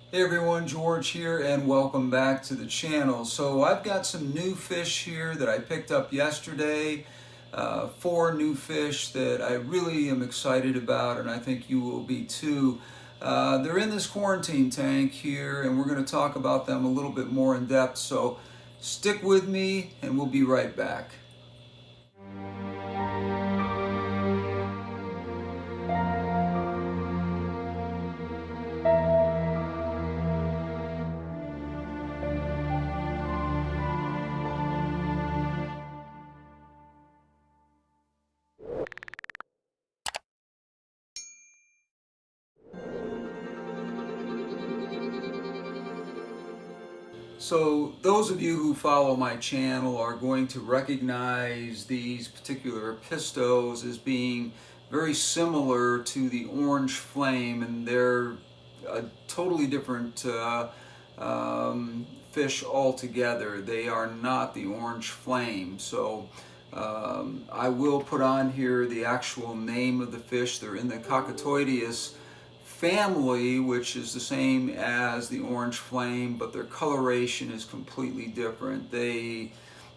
Hey everyone, George here and welcome back to the channel. So I've got some new fish here that I picked up yesterday. 4 new fish that I really am excited about, and I think you will be too. They're in this quarantine tank here, and we're going to talk about them a little bit more in depth. So stick with me and we'll be right back. So those of you who follow my channel are going to recognize these particular Apistos as being very similar to the orange flame, and they're a totally different fish altogether. They are not the orange flame. So I will put on here the actual name of the fish. They're in the cacatuoides family, which is the same as the orange flame, but their coloration is completely different. They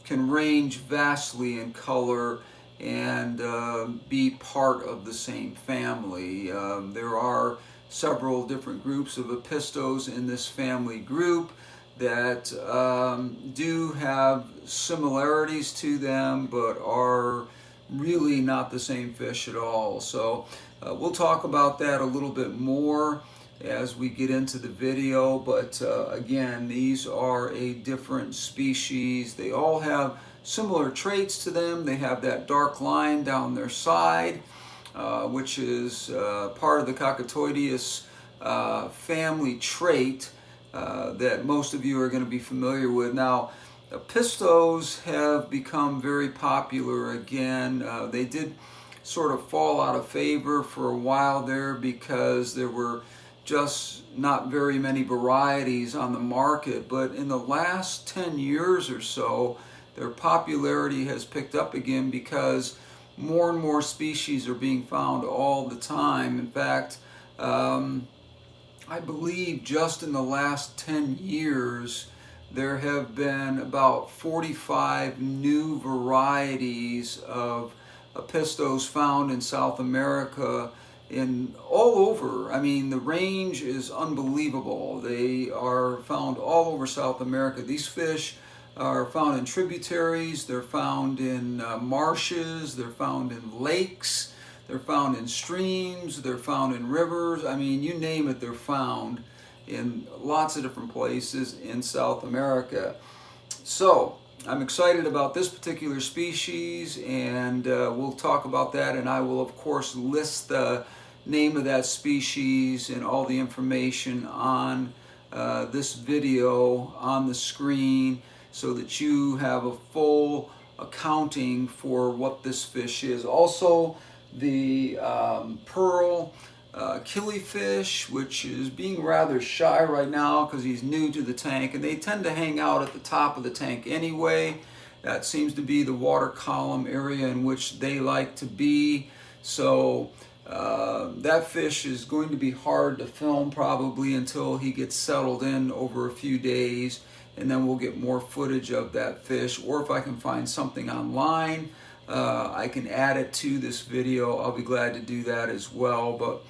can range vastly in color and be part of the same family. There are several different groups of Apistos in this family group that do have similarities to them, but are really not the same fish at all. So we'll talk about that a little bit more as we get into the video, but again, these are a different species. They all have similar traits to them. They have that dark line down their side, which is part of the cacatuoides family trait that most of you are going to be familiar with. Now, Apistos have become very popular again. They did sort of fall out of favor for a while there because there were just not very many varieties on the market. But in the last 10 years or so, their popularity has picked up again because more and more species are being found all the time. In fact, I believe just in the last 10 years, there have been about 45 new varieties of Apistos found in South America in all over. I mean, the range is unbelievable. They are found all over South America. These fish are found in tributaries, they're found in marshes, they're found in lakes, they're found in streams, they're found in rivers. I mean, you name it, they're found in lots of different places in South America. So I'm excited about this particular species, and we'll talk about that, and I will of course list the name of that species and all the information on this video on the screen so that you have a full accounting for what this fish is. Also, the pearl Killifish, which is being rather shy right now because he's new to the tank, and they tend to hang out at the top of the tank anyway. That seems to be the water column area in which they like to be. So that fish is going to be hard to film probably until he gets settled in over a few days, and then we'll get more footage of that fish. Or if I can find something online, I can add it to this video. I'll be glad to do that as well. But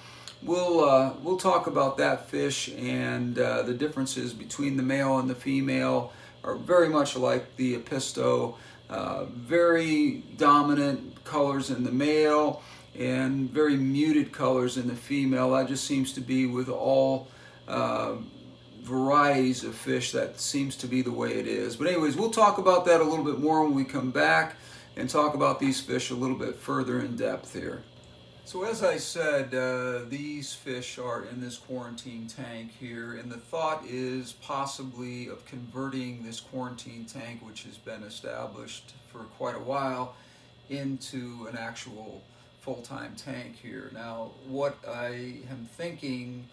we'll talk about that fish, and the differences between the male and the female are very much like the Apisto. Very dominant colors in the male and very muted colors in the female. That just seems to be with all varieties of fish. That seems to be the way it is. But anyways, we'll talk about that a little bit more when we come back and talk about these fish a little bit further in depth here. So as I said, these fish are in this quarantine tank here, and the thought is possibly of converting this quarantine tank, which has been established for quite a while, into an actual full-time tank here. Now, what I am thinking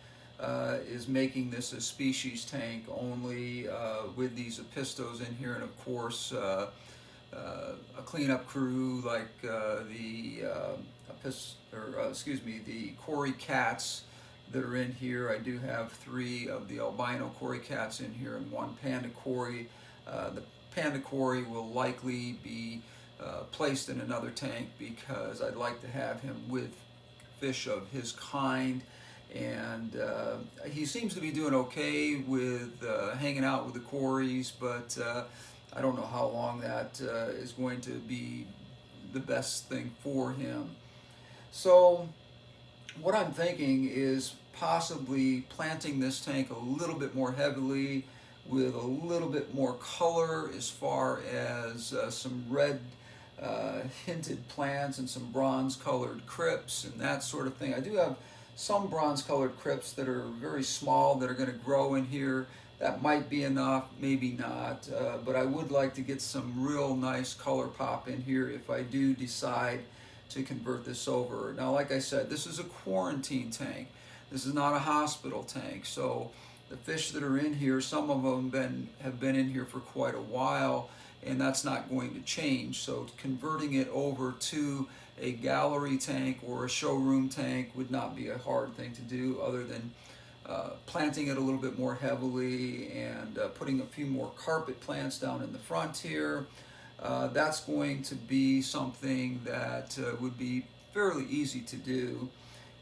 is making this a species tank only with these Apistos in here, and of course a cleanup crew like the Cory cats that are in here. I do have 3 of the albino cory cats in here and 1 panda cory. The panda cory will likely be placed in another tank because I'd like to have him with fish of his kind, and he seems to be doing okay with hanging out with the cories, but I don't know how long that is going to be the best thing for him. So what I'm thinking is possibly planting this tank a little bit more heavily with a little bit more color, as far as some red hinted plants and some bronze colored crypts and that sort of thing. I do have some bronze colored crypts that are very small that are going to grow in here. That might be enough, maybe not, but I would like to get some real nice color pop in here if I do decide to convert this over. Now, like I said, this is a quarantine tank. This is not a hospital tank, so the fish that are in here, some of them have been in here for quite a while, and that's not going to change. So converting it over to a gallery tank or a showroom tank would not be a hard thing to do, other than planting it a little bit more heavily and putting a few more carpet plants down in the front here. That's going to be something that would be fairly easy to do,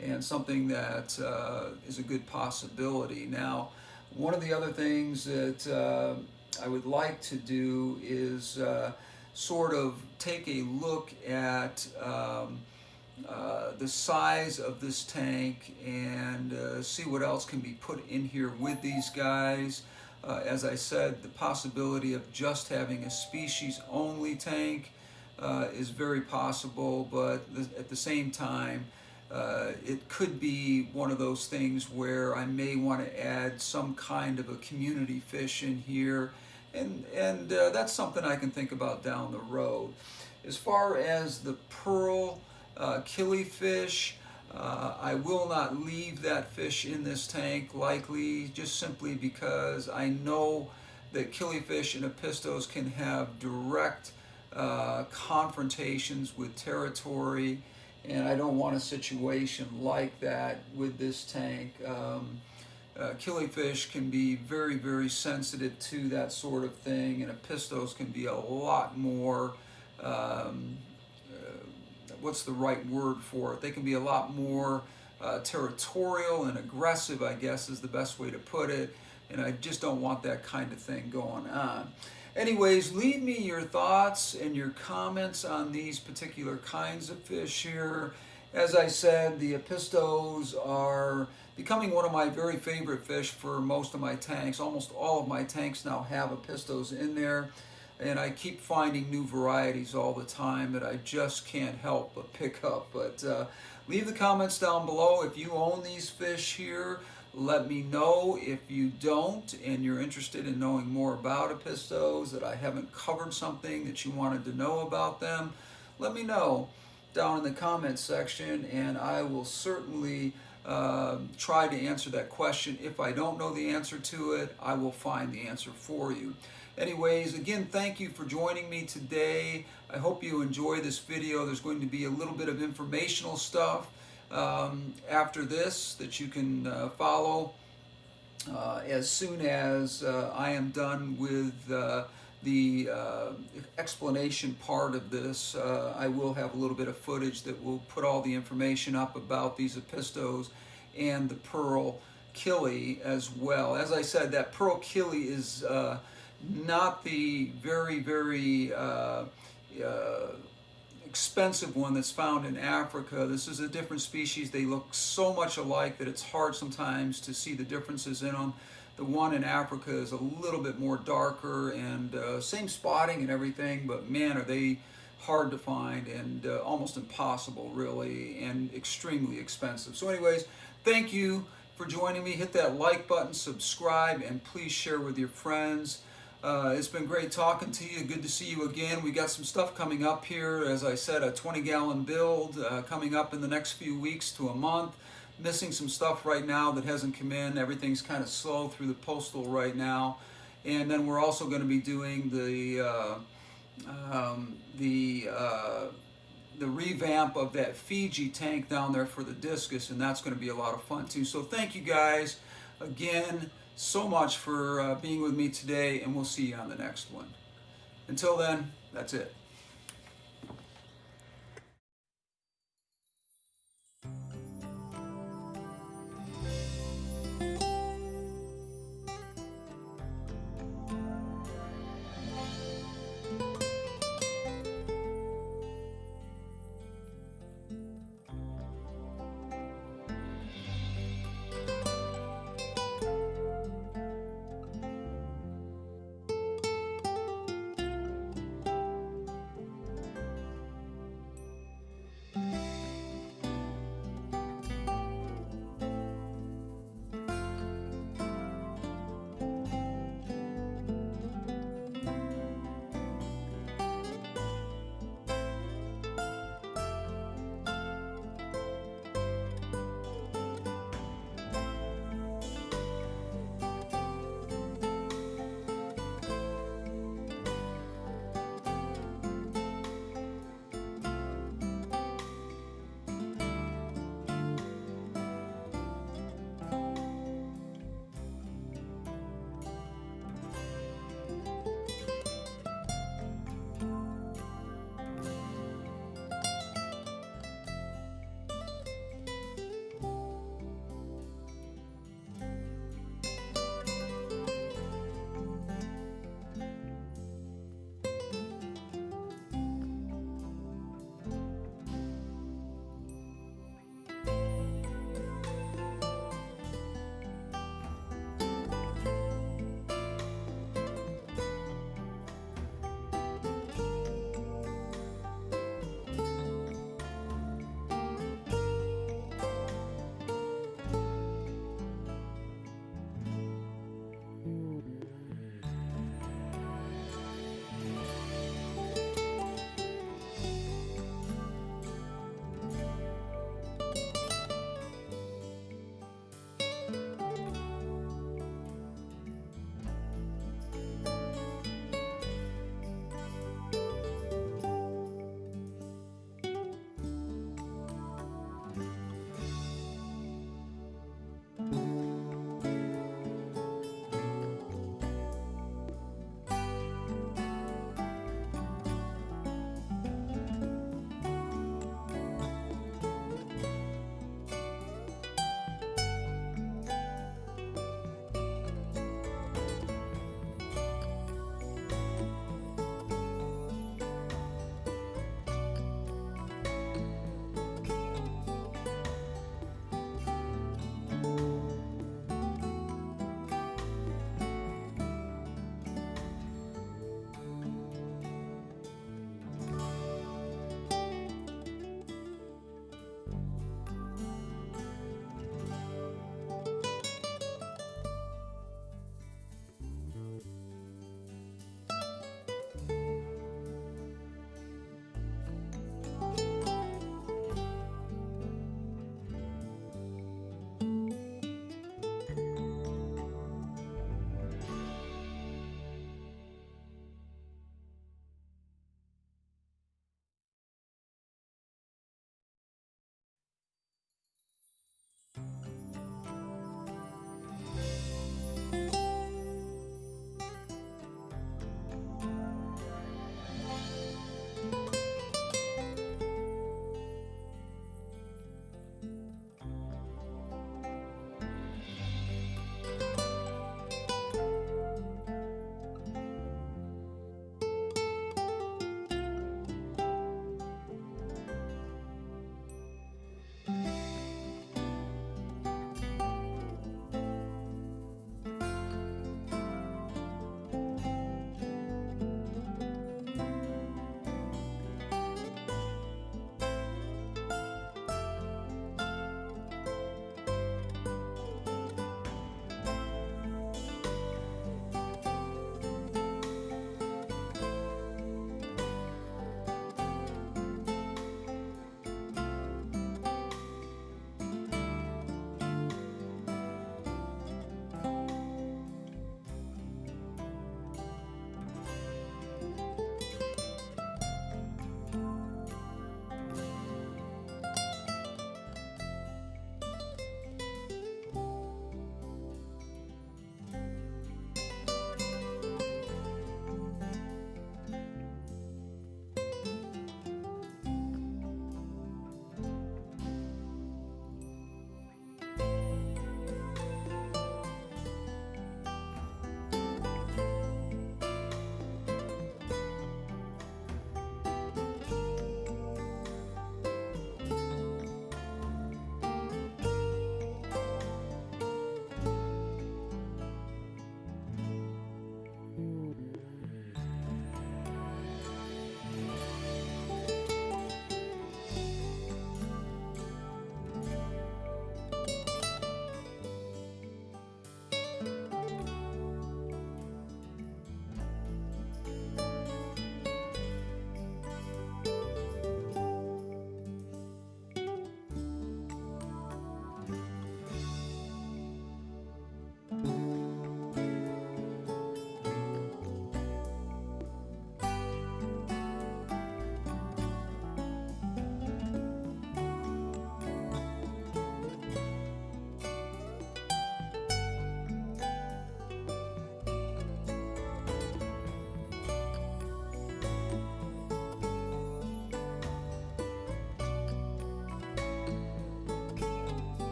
and something that is a good possibility. Now, one of the other things that I would like to do is sort of take a look at the size of this tank and see what else can be put in here with these guys. As I said, the possibility of just having a species-only tank is very possible, but at the same time, it could be one of those things where I may want to add some kind of a community fish in here, and that's something I can think about down the road. As far as the pearl killifish, I will not leave that fish in this tank, likely, just simply because I know that killifish and apistos can have direct confrontations with territory, and I don't want a situation like that with this tank. Killifish can be very, very sensitive to that sort of thing, and apistos can be a lot more what's the right word for it? They can be a lot more territorial and aggressive, I guess is the best way to put it, and I just don't want that kind of thing going on. Anyways, leave me your thoughts and your comments on these particular kinds of fish here. As I said, the apistos are becoming one of my very favorite fish for most of my tanks. Almost all of my tanks now have apistos in there, and I keep finding new varieties all the time that I just can't help but pick up. But leave the comments down below if you own these fish here. Let me know if you don't and you're interested in knowing more about apistos, that I haven't covered something that you wanted to know about them. Let me know down in the comments section, and I will certainly try to answer that question. If I don't know the answer to it, I will find the answer for you. Anyways, again, thank you for joining me today. I hope you enjoy this video. There's going to be a little bit of informational stuff after this that you can follow as soon as I am done with the explanation part of this. I will have a little bit of footage that will put all the information up about these apistos and the pearl killi as well. As I said, that pearl killi is not the very, very expensive one that's found in Africa. This is a different species. They look so much alike that it's hard sometimes to see the differences in them. The one in Africa is a little bit more darker and same spotting and everything, but man, are they hard to find and almost impossible, really, and extremely expensive. So anyways, thank you for joining me. Hit that like button, subscribe, and please share with your friends. It's been great talking to you. Good to see you again. We got some stuff coming up here. As I said, a 20-gallon build coming up in the next few weeks to a month. Missing some stuff right now that hasn't come in. Everything's kind of slow through the postal right now. And then we're also going to be doing the the revamp of that Fiji tank down there for the discus, and that's going to be a lot of fun too. So thank you guys again so much for being with me today, and we'll see you on the next one. Until then, that's it.